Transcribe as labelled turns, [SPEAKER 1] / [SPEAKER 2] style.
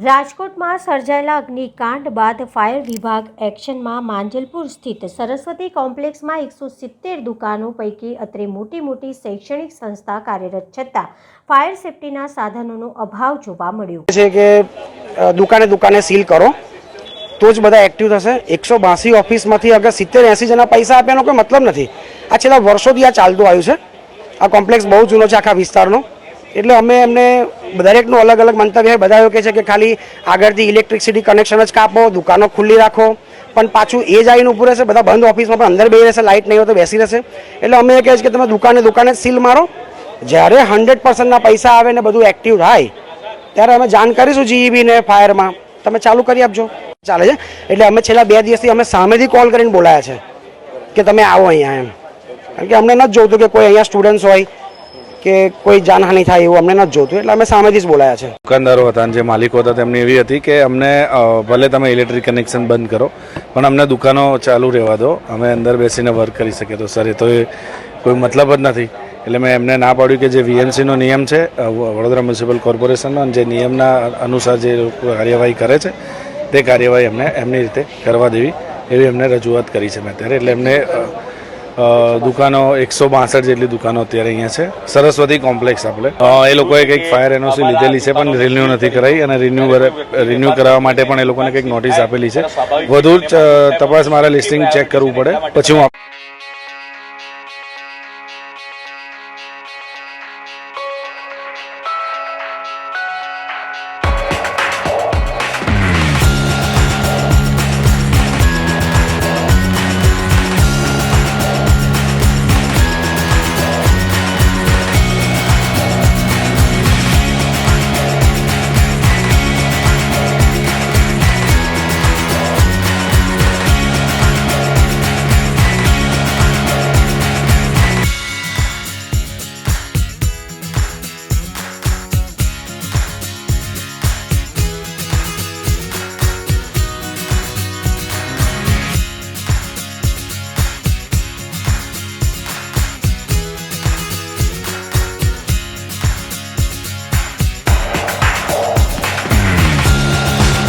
[SPEAKER 1] રાજકોટમાં સર્જાયેલા અગ્નિકાંડ બાદ ફાયર વિભાગ એક્શનમાં માંજલપુર સ્થિત સરસ્વતી કોમ્પ્લેક્સમાં 170 દુકાનો પૈકી અત્રે મોટી શૈક્ષણિક સંસ્થા કાર્યરત છતાં ફાયર સેફટીના સાધનોનો અભાવ જોવા મળ્યો
[SPEAKER 2] છે કે દુકાને સીલ કરો તો જ બધા એક્ટિવ થશે। 182 ઓફિસમાંથી અગર 70-80 જણા પૈસા આપે એનો કોઈ મતલબ નથી। આ છેલ્લા વર્ષોથી આ ચાલતું આવ્યું છે। આ કોમ્પ્લેક્સ બહુ જૂનો છે આખા વિસ્તારનો, એટલે અમે એમને દરેકનું અલગ અલગ મંતવ્ય બધા એવું કહે છે કે ખાલી આગળથી ઇલેક્ટ્રિસિટી કનેક્શન જ કાપો, દુકાનો ખુલ્લી રાખો, પણ પાછું એ જ આવીને ઊભું રહેશે। બધા બંધ ઓફિસમાં પણ અંદર બેસી રહેશે, લાઇટ નહીં હોય તો બેસી રહેશે। એટલે અમે એ કહે છે કે તમે દુકાને સીલ મારો, જ્યારે 100%ના પૈસા આવે ને બધું એક્ટિવ થાય ત્યારે અમે જાણ કરીશું જીઈબી ને ફાયરમાં, તમે ચાલુ કરી આપજો, ચાલે છે। એટલે અમે છેલ્લા 2 દિવસથી અમે સામેથી કોલ કરીને બોલાયા છે કે તમે આવો અહીંયા એમ, કારણ કે અમને નથી જોઈતું કે કોઈ અહીંયા સ્ટુડન્ટ્સ હોય કે કોઈ જાનહાનિ થાય એવું અમને નથી જોતું, એટલે અમે સામેથી જ બોલાયા છે।
[SPEAKER 3] દુકાનદારો હતા જે માલિકો હતા તેમની એવી હતી કે અમને ભલે તમે ઇલેક્ટ્રિક કનેક્શન બંધ કરો પણ અમને દુકાનો ચાલુ રહેવા દો, અમે અંદર બેસીને વર્ક કરી શકીએ। તો સર એ તો કોઈ મતલબ જ નથી। એટલે મેં એમને ના પાડ્યું કે જે વીએમસીનો નિયમ છે વડોદરા મ્યુનિસિપલ કોર્પોરેશનનો, જે નિયમના અનુસાર જે કાર્યવાહી કરે છે તે કાર્યવાહી એમને એમની રીતે કરવા દેવી એવી એમને રજૂઆત કરી છે મેં અત્યારે। એટલે એમને દુકાનો 162 જેટલી દુકાનો અત્યારે અહીંયા છે સરસ્વતી કોમ્પ્લેક્સ આપણે એ લોકોએ કંઈક ફાયર એનઓસી લીધેલી છે પણ રિન્યૂ નથી કરાવી, અને રિન્યૂ કરાવવા માટે પણ એ લોકોને કંઈક નોટિસ આપેલી છે। વધુ તપાસ મારે લિસ્ટિંગ ચેક કરવું પડે પછી હું